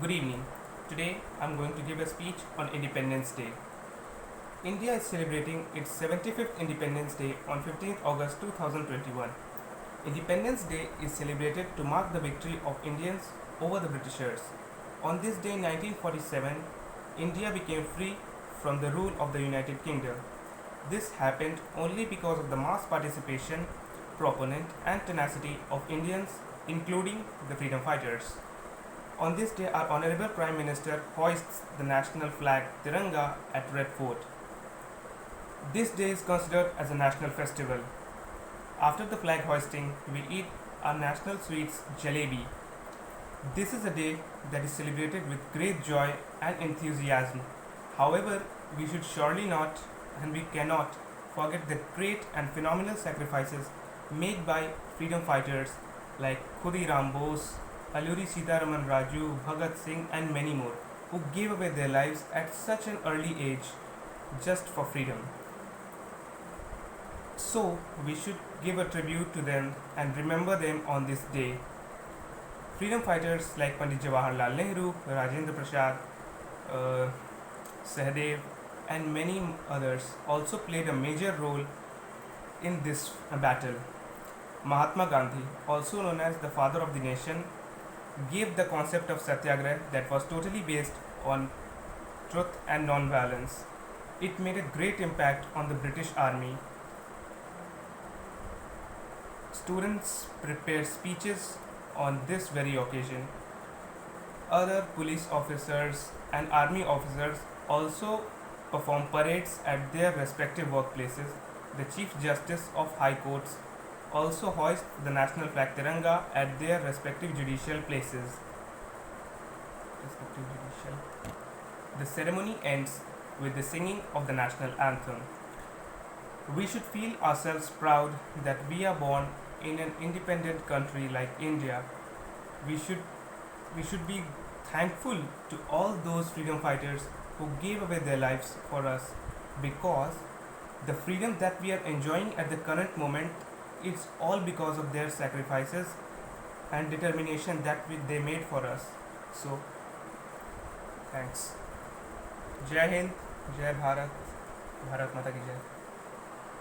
Good evening. Today I'm going to give a speech on Independence Day. India is celebrating its 75th Independence Day on 15th August 2021. Independence Day is celebrated to mark the victory of Indians over the Britishers. On this day 1947, India became free from the rule of the United Kingdom. This happened only because of the mass participation, proponent and tenacity of Indians, including the freedom fighters. On this day, our Honorable Prime Minister hoists the national flag Tiranga at Red Fort. This day is considered as a national festival. After the flag hoisting, we eat our national sweets jalebi. This is a day that is celebrated with great joy and enthusiasm. However, we should surely not and we cannot forget the great and phenomenal sacrifices made by freedom fighters like Khudiram Bose, Alluri Sitaraman Raju, Bhagat Singh and many more who gave away their lives at such an early age just for freedom. So we should give a tribute to them and remember them on this day. Freedom fighters like Pandit Jawaharlal Nehru, Rajendra Prasad, Sahdev and many others also played a major role in this battle. Mahatma Gandhi, also known as the father of the nation, gave the concept of satyagrah that was totally based on truth and non-violence. It made a great impact on the British Army. Students prepare speeches on this very occasion. Other police officers and army officers also perform parades at their respective workplaces. The Chief Justice of High Courts also hoist the national flag Tiranga at their respective judicial places. The ceremony ends with the singing of the national anthem. We should feel ourselves proud that we are born in an independent country like India. We should be thankful to all those freedom fighters who gave away their lives for us, because the freedom that we are enjoying at the current moment is all because of their sacrifices and determination that they made for us. So, thanks. Jai Hind, Jai Bharat, Bharat Mata ki Jai.